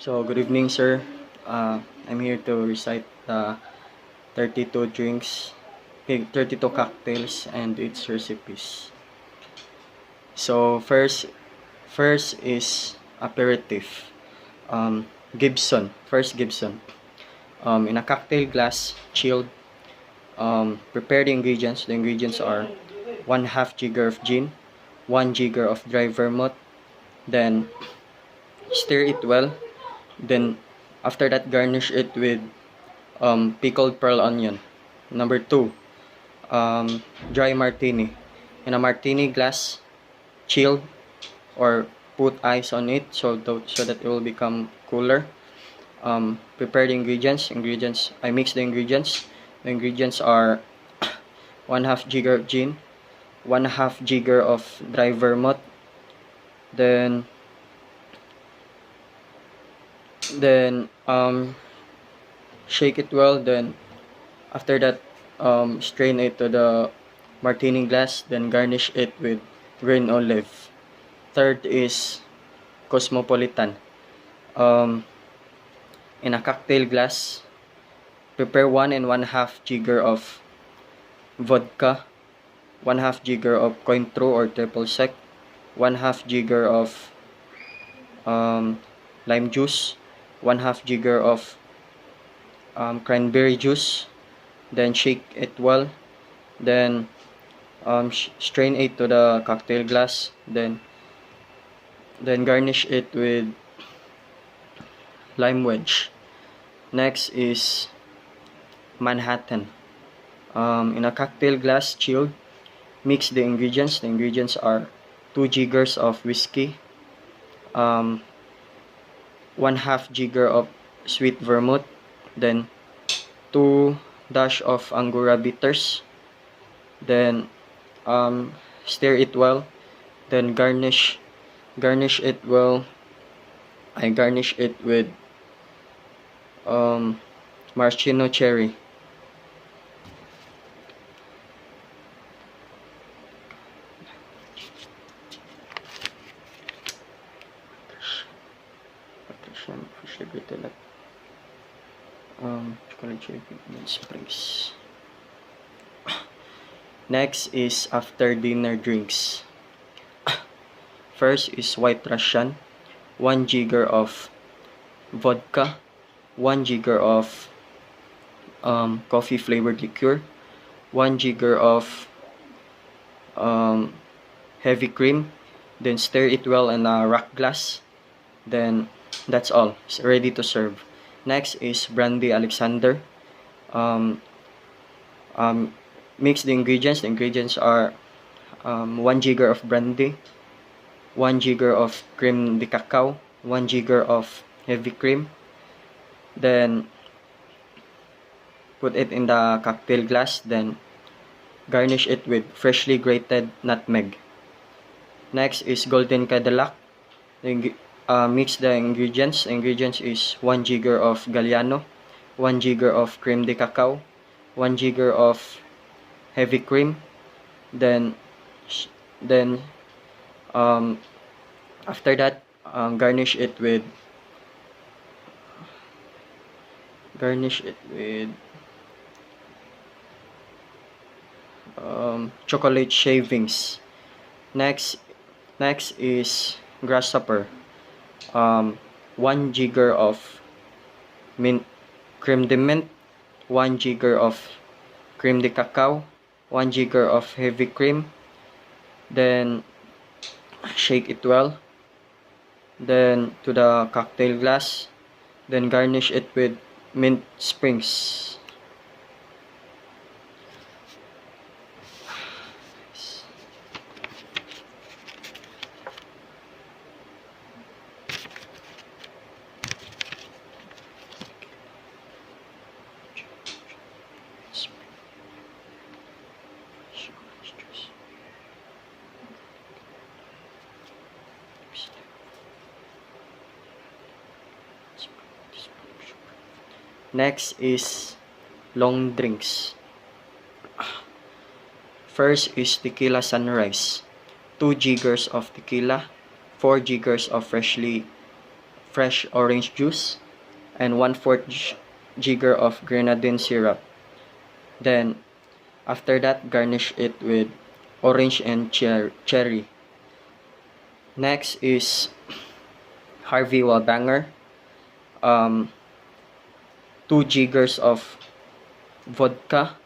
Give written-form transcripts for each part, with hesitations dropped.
So, good evening, sir. I'm here to recite the 32 drinks, 32 cocktails, and its recipes. So, first is aperitif. Gibson. First, Gibson. In a cocktail glass, chilled. Prepare the ingredients. The ingredients are 1/2 jigger of gin, 1 jigger of dry vermouth. Then, stir it well. Then, after that, garnish it with pickled pearl onion. Number 2, dry martini. In a martini glass, chilled or put ice on it so that it will become cooler. Prepare the ingredients. I mix the ingredients. The ingredients are 1/2 jigger of gin, 1/2 jigger of dry vermouth. Then shake it well. Then after that, strain it to the martini glass. Then garnish it with green olive. Third is cosmopolitan. In a cocktail glass, prepare 1 and 1/2 jigger of vodka, 1/2 jigger of cointreau or triple sec, 1/2 jigger of lime juice, 1/2 jigger of cranberry juice. Then shake it well. Then strain it to the cocktail glass. Then garnish it with lime wedge. Next is Manhattan. In a cocktail glass, chilled. Mix the ingredients. The ingredients are 2 jiggers of whiskey, 1/2 jigger of sweet vermouth, then 2 dash of Angora bitters. Then stir it well. Then garnish it well. I garnish it with maraschino cherry. Chocolate cherry pigment sprays. Next is after dinner drinks. First is White Russian, 1 jigger of vodka, 1 jigger of coffee flavored liqueur, 1 jigger of heavy cream. Then stir it well in a rock glass. Then that's all. It's ready to serve. Next is brandy Alexander. Mix the ingredients. The ingredients are 1 jigger of brandy, 1 jigger of creme de cacao, 1 jigger of heavy cream. Then put it in the cocktail glass. Then garnish it with freshly grated nutmeg. Next is Golden Cadillac. Mix the ingredients. The ingredients is 1 jigger of Galliano, 1 jigger of creme de cacao, 1 jigger of heavy cream. Then after that, garnish it with chocolate shavings. Next is grasshopper. 1 jigger of creme de mint, 1 jigger of creme de cacao, 1 jigger of heavy cream. Then shake it well. Then to the cocktail glass. Then garnish it with mint sprigs. Next is long drinks. First is tequila sunrise. 2 jiggers of tequila, 4 jiggers of freshly fresh orange juice, and 1/4 jigger of grenadine syrup. Then after that, garnish it with orange and cherry. Next is Harvey Wallbanger. 2 jiggers of vodka,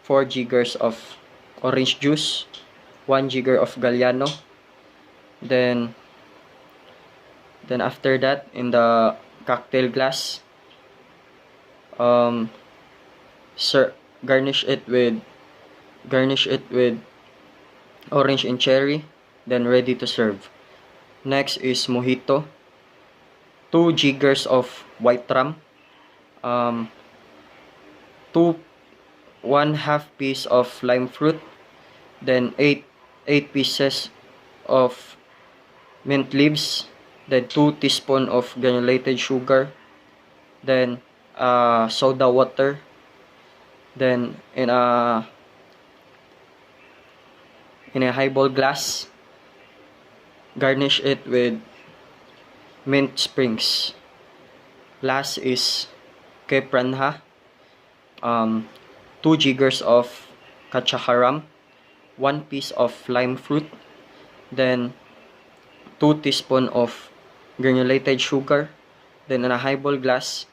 4 jiggers of orange juice, 1 jigger of Galliano. Then after that, in the cocktail glass, garnish it with orange and cherry, then ready to serve. Next is mojito. 2 jiggers of white rum, 1/2 piece of lime fruit, then 8 pieces of mint leaves, then 2 teaspoons of granulated sugar, then soda water, then in a highball glass, garnish it with mint springs. Last is kepranha, 2 jiggers of kachaharam, 1 piece of lime fruit, then 2 teaspoons of granulated sugar, then in a highball glass,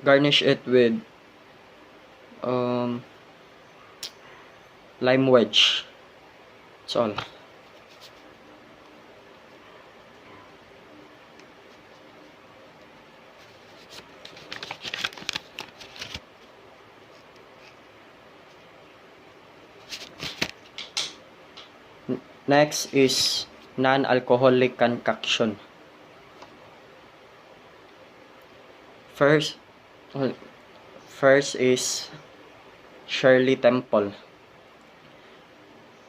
garnish it with lime wedge. That's all. Next is non-alcoholic concoction. First is Shirley Temple.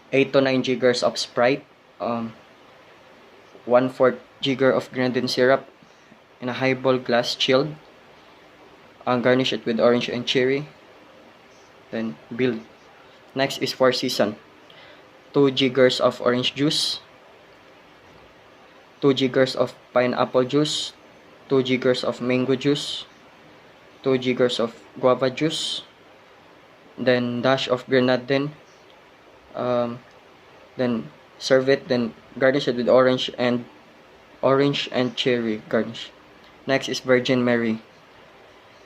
8 to 9 jiggers of Sprite, 1/4 jigger of grenadine syrup in a highball glass, chilled. Garnish it with orange and cherry. Then build. Next is Four Seasons. 2 jiggers of orange juice, 2 jiggers of pineapple juice, 2 jiggers of mango juice, 2 jiggers of guava juice, then dash of grenadine, then serve it, then garnish it with orange and cherry garnish. Next is Virgin Mary.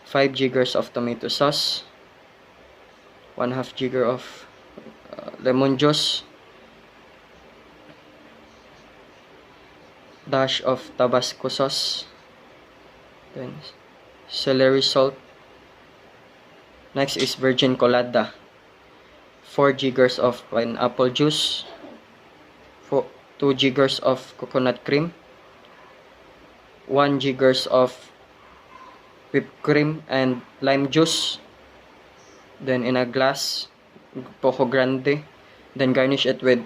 5 jiggers of tomato sauce, 1/2 jigger of lemon juice, dash of Tabasco sauce, then celery salt. Next is Virgin Colada. 4 jiggers of pineapple juice, 2 jiggers of coconut cream, 1 jiggers of whipped cream and lime juice, then in a glass, Poco Grande, then garnish it with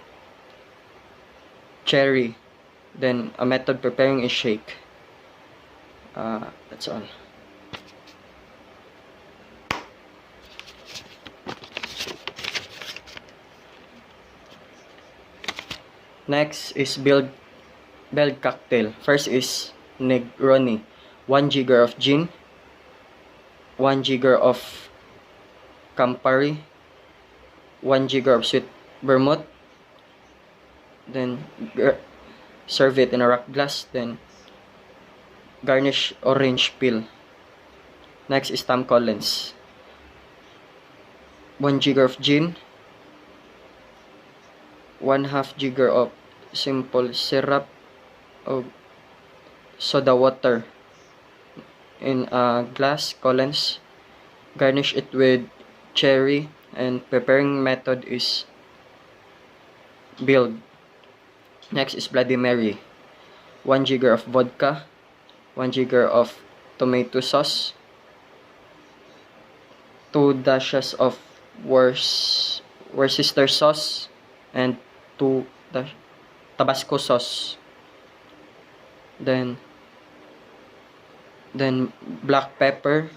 cherry. Then a method preparing is shake. That's all. Next is build cocktail. First is Negroni. 1 jigger of gin, 1 jigger of Campari, 1 jigger of sweet vermouth, then serve it in a rock glass, then garnish orange peel. Next is Tom Collins. 1 jigger of gin, 1/2 jigger of simple syrup of soda water in a glass, Collins. Garnish it with cherry, and preparing method is build. Next is Bloody Mary. 1 jigger of vodka, 1 jigger of tomato sauce, 2 dashes of Worcester sauce, and 2 Tabasco sauce. Then black pepper.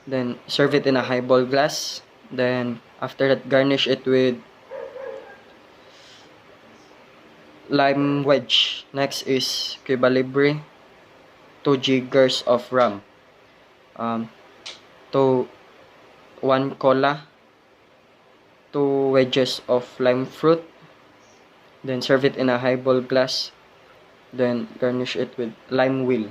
Then serve it in a highball glass. Then after that, garnish it with lime wedge. Next is Cuba Libre, 2 giggers of rum, to 1 cola, 2 wedges of lime fruit, then serve it in a highball glass, then garnish it with lime wheel.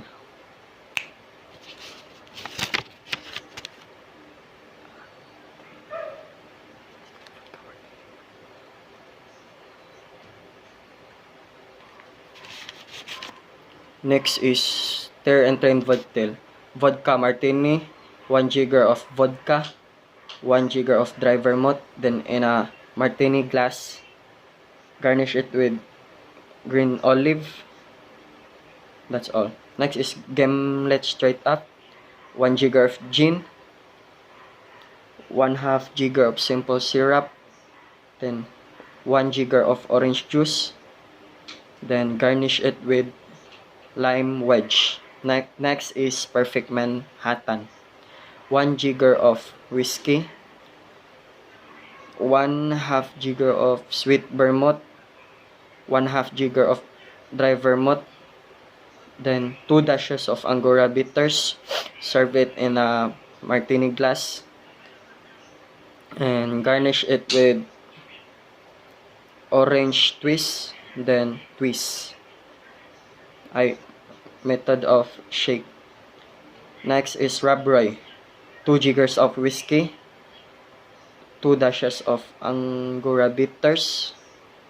Next is stir and strain vodka martini, 1 jigger of vodka, 1 jigger of dry vermouth, then in a martini glass, garnish it with green olive. That's all. Next is gimlet straight up, 1 jigger of gin, 1/2 jigger of simple syrup, then 1 jigger of orange juice, then garnish it with lime wedge. Next is perfect Manhattan, 1 jigger of whiskey, 1/2 jigger of sweet vermouth, 1/2 jigger of dry vermouth, then 2 dashes of Angora bitters. Serve it in a martini glass and garnish it with orange twist, then twist. Method of shake. Next is Rabach, 2 jiggers of whiskey, 2 dashes of Angora bitters.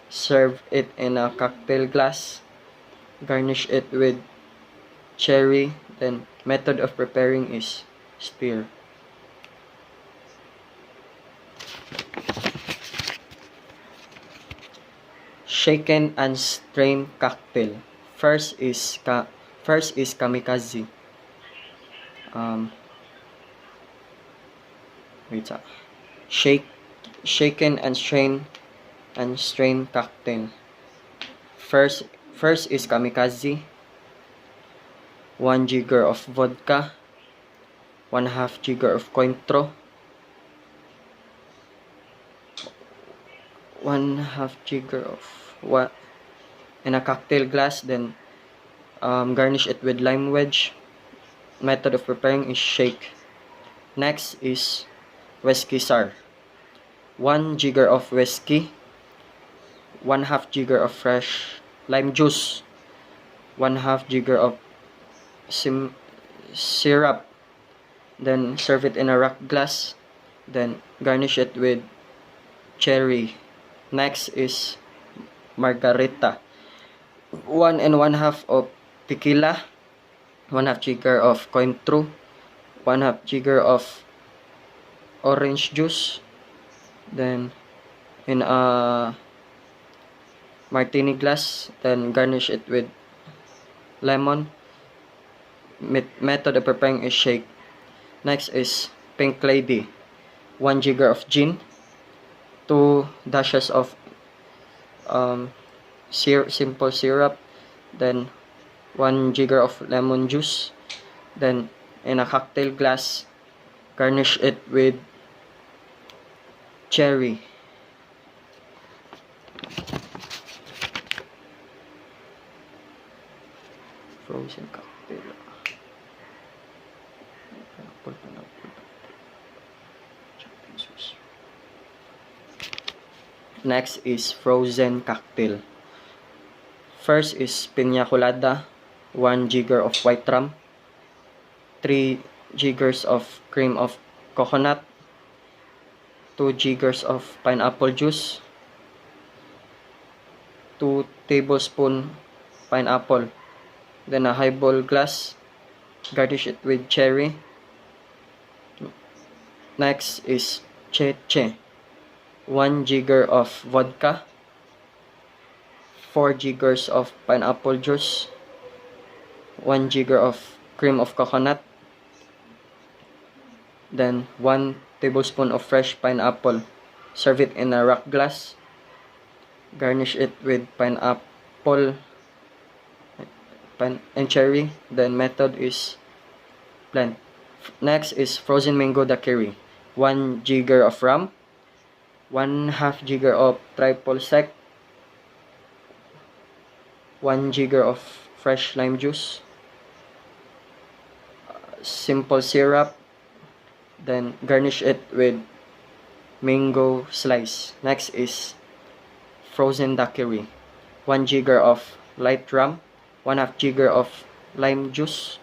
Serve it in a cocktail glass. Garnish it with cherry. Then method of preparing is stir. Shaken and strain cocktail. First is kamikaze. Shaken and strain cocktail. First is kamikaze, 1 jigger of vodka, 1/2 jigger of cointreau, 1/2 jigger of what in a cocktail glass, then garnish it with lime wedge. Method of preparing is shake. Next is whiskey sour, 1 jigger of whiskey, 1/2 jigger of fresh lime juice, 1/2 jigger of syrup, then serve it in a rock glass, then garnish it with cherry. Next is margarita, 1 1/2 of tequila, 1/2 jigger of cointreau, 1/2 jigger of orange juice, then in a martini glass, then garnish it with lemon. Method of preparing is shake. Next is pink lady, 1 jigger of gin, 2 dashes of simple syrup, then 1 jigger of lemon juice, then in a cocktail glass, garnish it with cherry. Frozen cocktail. Next is frozen cocktail. First is piña colada, 1 jigger of white rum, 3 jiggers of cream of coconut, 2 jiggers of pineapple juice, 2 tablespoons pineapple, then a highball glass, garnish it with cherry. Next is cheche, 1 jigger of vodka, 4 jiggers of pineapple juice, 1 jigger of cream of coconut, then 1 tablespoon of fresh pineapple. Serve it in a rock glass. Garnish it with pineapple and cherry. Then method is blend. Next is frozen mango daiquiri, 1 jigger of rum, 1/2 jigger of triple sec, 1 jigger of fresh lime juice, simple syrup, then garnish it with mango slice. Next is frozen daiquiri, 1 jigger of light rum, 1/2 jigger of lime juice,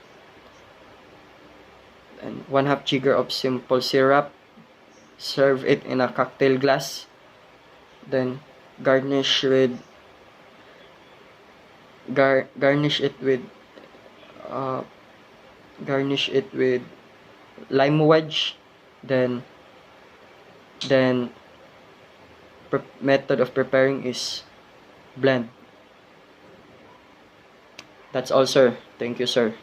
and 1/2 jigger of simple syrup. Serve it in a cocktail glass. Then garnish with garnish it with uh, lime wedge. Then method of preparing is blend. That's all, sir. Thank you, sir.